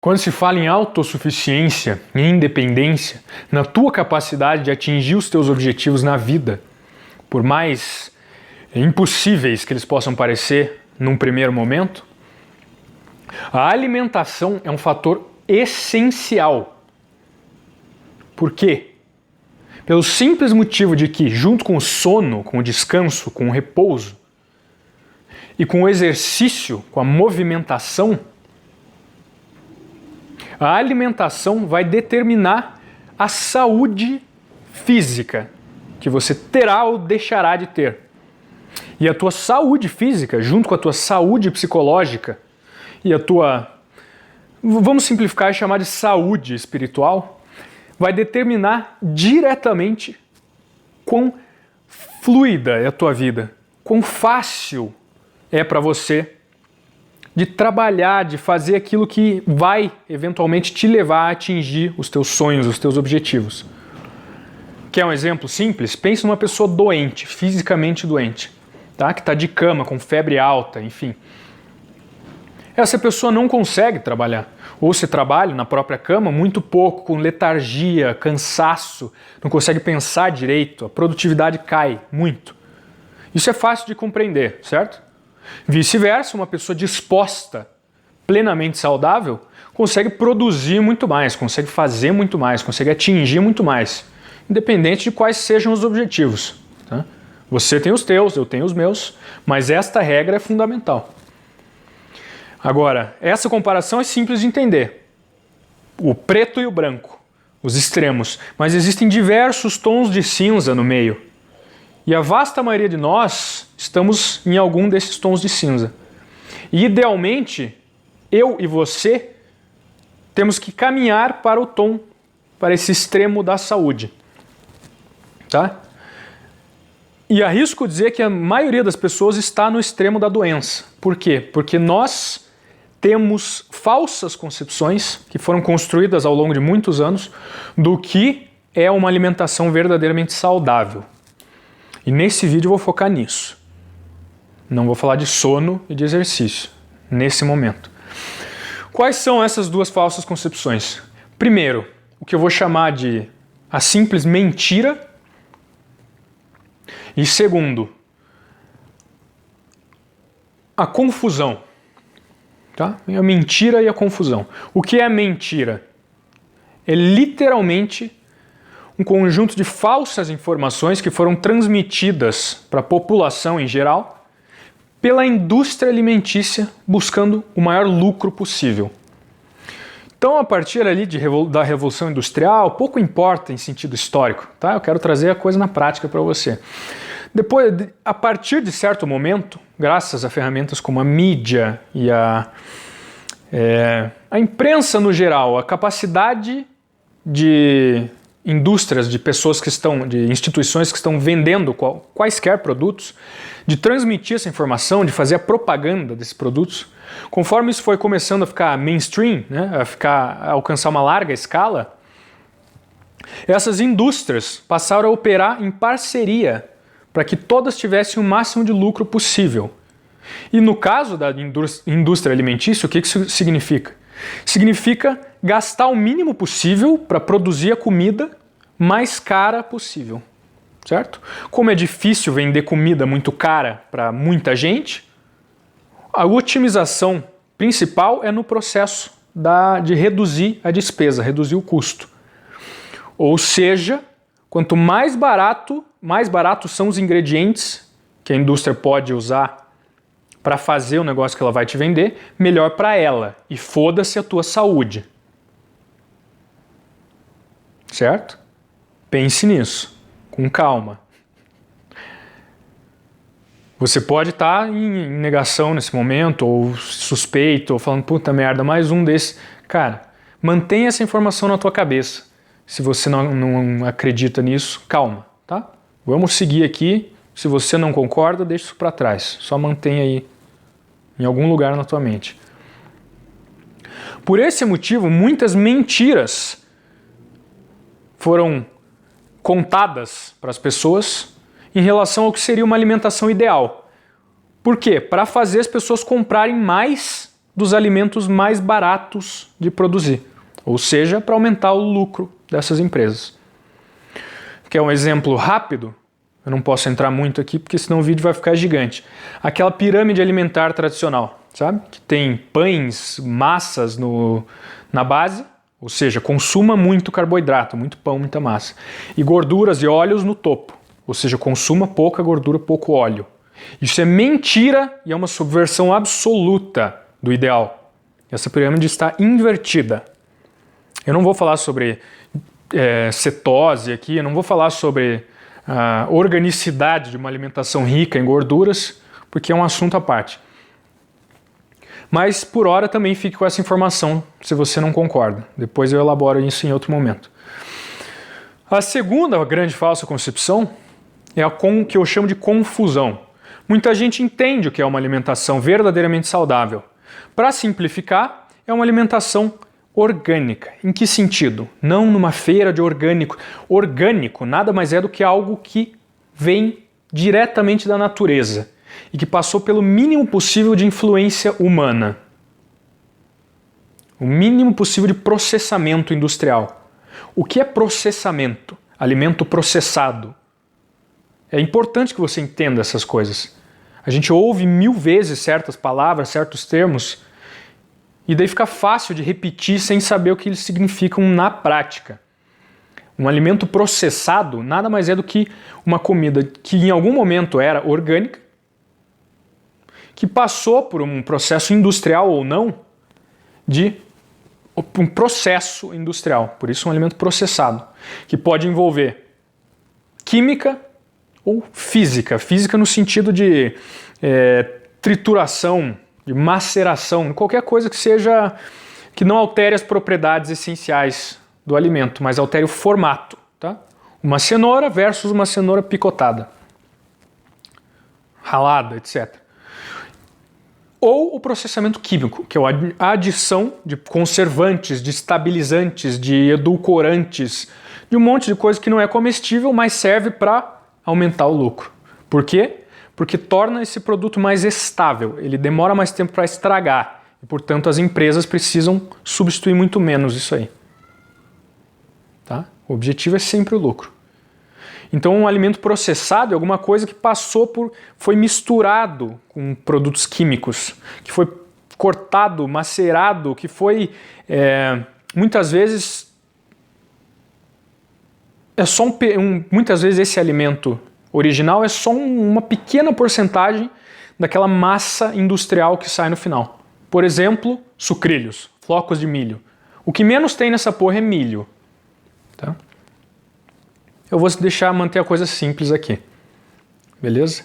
Quando se fala em autossuficiência e independência, na tua capacidade de atingir os teus objetivos na vida, por mais impossíveis que eles possam parecer num primeiro momento, a alimentação é um fator essencial. Por quê? Pelo simples motivo de que, junto com o sono, com o descanso, com o repouso e com o exercício, com a movimentação, a alimentação vai determinar a saúde física que você terá ou deixará de ter. E a tua saúde física, junto com a tua saúde psicológica e a tua, vamos simplificar e chamar de saúde espiritual, vai determinar diretamente quão fluida é a tua vida, quão fácil é para você de trabalhar, de fazer aquilo que vai eventualmente te levar a atingir os teus sonhos, os teus objetivos. Quer um exemplo simples? Pense numa pessoa doente, fisicamente doente, tá? Que está de cama, com febre alta, enfim. Essa pessoa não consegue trabalhar. Ou se trabalha na própria cama, muito pouco, com letargia, cansaço, não consegue pensar direito, a produtividade cai muito. Isso é fácil de compreender, certo? Vice-versa, uma pessoa disposta, plenamente saudável, consegue produzir muito mais, consegue fazer muito mais, consegue atingir muito mais, independente de quais sejam os objetivos. Tá? Você tem os teus, eu tenho os meus, mas esta regra é fundamental. Agora, essa comparação é simples de entender. O preto e o branco, os extremos, mas existem diversos tons de cinza no meio. E a vasta maioria de nós estamos em algum desses tons de cinza. E, idealmente, eu e você temos que caminhar para o tom, para esse extremo da saúde. Tá? E arrisco dizer que a maioria das pessoas está no extremo da doença. Por quê? Porque nós temos falsas concepções que foram construídas ao longo de muitos anos do que é uma alimentação verdadeiramente saudável. E nesse vídeo eu vou focar nisso. Não vou falar de sono e de exercício, nesse momento. Quais são essas duas falsas concepções? Primeiro, o que eu vou chamar de a simples mentira. E segundo, a confusão. Tá? A mentira e a confusão. O que é mentira? É literalmente um conjunto de falsas informações que foram transmitidas para a população em geral pela indústria alimentícia buscando o maior lucro possível. Então, a partir ali da Revolução Industrial, pouco importa em sentido histórico, tá? Eu quero trazer a coisa na prática para você. Depois, a partir de certo momento, graças a ferramentas como a mídia e a imprensa no geral, a capacidade de indústrias, de pessoas que estão, de instituições que estão vendendo quaisquer produtos, de transmitir essa informação, de fazer a propaganda desses produtos, conforme isso foi começando a ficar mainstream, né, a alcançar uma larga escala, essas indústrias passaram a operar em parceria para que todas tivessem o máximo de lucro possível. E no caso da indústria alimentícia, o que isso significa? Significa gastar o mínimo possível para produzir a comida mais cara possível, certo? Como é difícil vender comida muito cara para muita gente, a otimização principal é no processo de reduzir a despesa, reduzir o custo. Ou seja, quanto mais baratos são os ingredientes que a indústria pode usar para fazer o negócio que ela vai te vender, melhor para ela. E foda-se a tua saúde. Certo? Pense nisso, com calma. Você pode estar em negação nesse momento, ou suspeito, ou falando, puta merda, mais um desses. Cara, mantenha essa informação na tua cabeça. Se você não acredita nisso, calma, tá? Vamos seguir aqui. Se você não concorda, deixa isso para trás. Só mantenha aí em algum lugar na tua mente. Por esse motivo, muitas mentiras foram contadas para as pessoas em relação ao que seria uma alimentação ideal. Por quê? Para fazer as pessoas comprarem mais dos alimentos mais baratos de produzir, ou seja, para aumentar o lucro dessas empresas. Quer um exemplo rápido? Eu não posso entrar muito aqui porque senão o vídeo vai ficar gigante. Aquela pirâmide alimentar tradicional, sabe? Que tem pães, massas na base, ou seja, consuma muito carboidrato, muito pão, muita massa. E gorduras e óleos no topo, ou seja, consuma pouca gordura, pouco óleo. Isso é mentira e é uma subversão absoluta do ideal. Essa pirâmide está invertida. Eu não vou falar sobre cetose aqui, eu não vou falar sobre a organicidade de uma alimentação rica em gorduras, porque é um assunto à parte. Mas por hora também fique com essa informação, se você não concorda. Depois eu elaboro isso em outro momento. A segunda grande falsa concepção é a que eu chamo de confusão. Muita gente entende o que é uma alimentação verdadeiramente saudável. Para simplificar, é uma alimentação orgânica. Em que sentido? Não numa feira de orgânico. Orgânico nada mais é do que algo que vem diretamente da natureza e que passou pelo mínimo possível de influência humana. O mínimo possível de processamento industrial. O que é processamento? Alimento processado. É importante que você entenda essas coisas. A gente ouve 1000 vezes certas palavras, certos termos, e daí fica fácil de repetir sem saber o que eles significam na prática. Um alimento processado nada mais é do que uma comida que em algum momento era orgânica, que passou por um processo industrial ou não, de um processo industrial. Por isso um alimento processado, que pode envolver química ou física. Física no sentido de trituração, de maceração, qualquer coisa que não altere as propriedades essenciais do alimento, mas altere o formato. Tá? Uma cenoura versus uma cenoura picotada, ralada, etc. Ou o processamento químico, que é a adição de conservantes, de estabilizantes, de edulcorantes, de um monte de coisa que não é comestível, mas serve para aumentar o lucro. Por quê? Porque torna esse produto mais estável, ele demora mais tempo para estragar e, portanto, as empresas precisam substituir muito menos isso aí. Tá? O objetivo é sempre o lucro. Então, um alimento processado é alguma coisa que foi misturado com produtos químicos, que foi cortado, macerado, que foi, muitas vezes, muitas vezes esse alimento original é só uma pequena porcentagem daquela massa industrial que sai no final. Por exemplo, sucrilhos, flocos de milho. O que menos tem nessa porra é milho. Tá? Eu vou manter a coisa simples aqui. Beleza?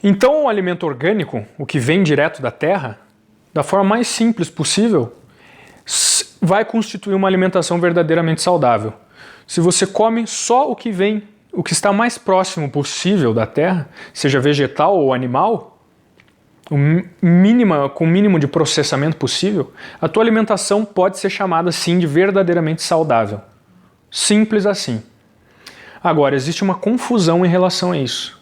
Então, o alimento orgânico, o que vem direto da terra, da forma mais simples possível, vai constituir uma alimentação verdadeiramente saudável. Se você come só o que está mais próximo possível da terra, seja vegetal ou animal, com o mínimo de processamento possível, a tua alimentação pode ser chamada sim de verdadeiramente saudável. Simples assim. Agora, existe uma confusão em relação a isso.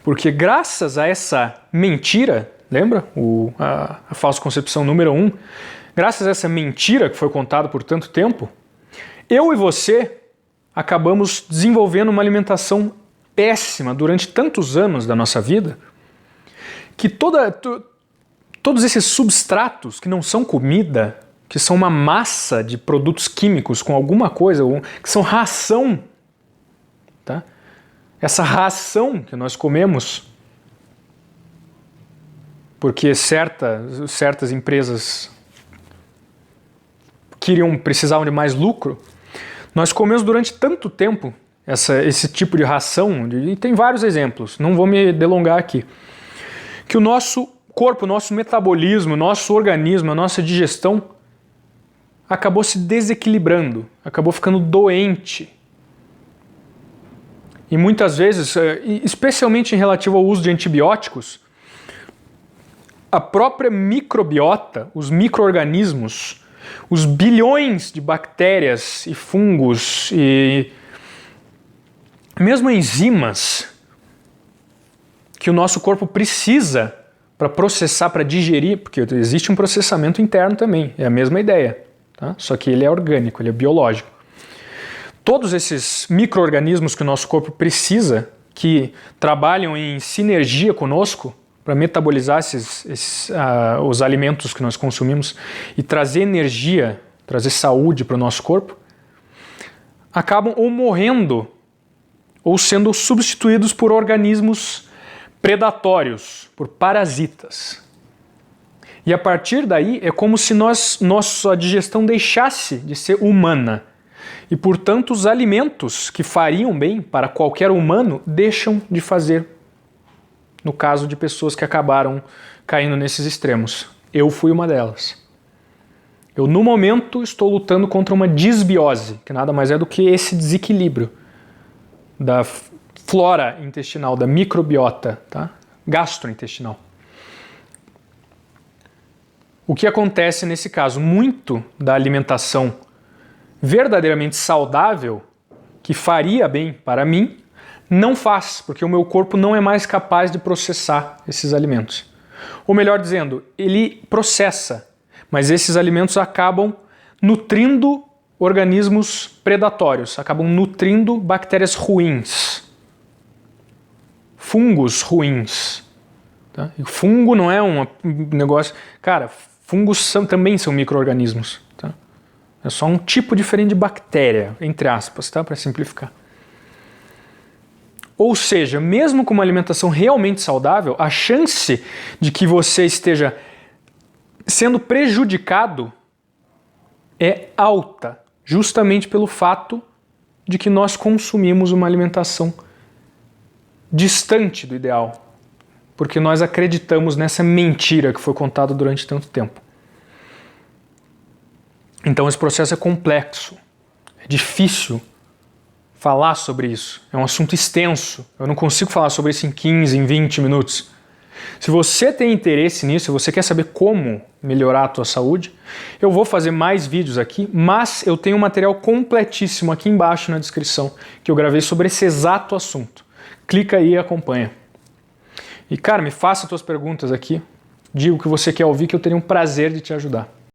Porque graças a essa mentira, lembra? A falsa concepção número 1, graças a essa mentira que foi contada por tanto tempo, eu e você acabamos desenvolvendo uma alimentação péssima durante tantos anos da nossa vida, que todos esses substratos que não são comida, que são uma massa de produtos químicos com alguma coisa, que são ração, tá? Essa ração que nós comemos, porque certas empresas precisavam de mais lucro, nós comemos durante tanto tempo esse tipo de ração, e tem vários exemplos, não vou me delongar aqui, que o nosso corpo, o nosso metabolismo, o nosso organismo, a nossa digestão acabou se desequilibrando, acabou ficando doente. E muitas vezes, especialmente em relativo ao uso de antibióticos, a própria microbiota, os micro-organismos, os bilhões de bactérias e fungos e mesmo enzimas que o nosso corpo precisa para processar, para digerir, porque existe um processamento interno também, é a mesma ideia, tá? Só que ele é orgânico, ele é biológico. Todos esses micro-organismos que o nosso corpo precisa, que trabalham em sinergia conosco para metabolizar os alimentos que nós consumimos e trazer energia, trazer saúde para o nosso corpo, acabam ou morrendo ou sendo substituídos por organismos predatórios, por parasitas. E a partir daí é como se nossa digestão deixasse de ser humana. E, portanto, os alimentos que fariam bem para qualquer humano deixam de fazer, no caso de pessoas que acabaram caindo nesses extremos. Eu fui uma delas. Eu, no momento, estou lutando contra uma disbiose, que nada mais é do que esse desequilíbrio da flora intestinal, da microbiota, tá? Gastrointestinal. O que acontece nesse caso? Muito da alimentação verdadeiramente saudável, que faria bem para mim, não faz, porque o meu corpo não é mais capaz de processar esses alimentos. Ou melhor dizendo, ele processa, mas esses alimentos acabam nutrindo organismos predatórios, acabam nutrindo bactérias ruins, fungos ruins. Tá? E fungo não é um negócio... Cara, fungos também são micro-organismos. Tá? É só um tipo diferente de bactéria, entre aspas, tá? Para simplificar. Ou seja, mesmo com uma alimentação realmente saudável, a chance de que você esteja sendo prejudicado é alta, justamente pelo fato de que nós consumimos uma alimentação distante do ideal, porque nós acreditamos nessa mentira que foi contada durante tanto tempo. Então esse processo é complexo, é difícil falar sobre isso, é um assunto extenso, eu não consigo falar sobre isso em 15, em 20 minutos. Se você tem interesse nisso, se você quer saber como melhorar a tua saúde, eu vou fazer mais vídeos aqui, mas eu tenho um material completíssimo aqui embaixo na descrição que eu gravei sobre esse exato assunto. Clica aí e acompanha. E cara, me faça tuas perguntas aqui, diga o que você quer ouvir que eu teria um prazer de te ajudar.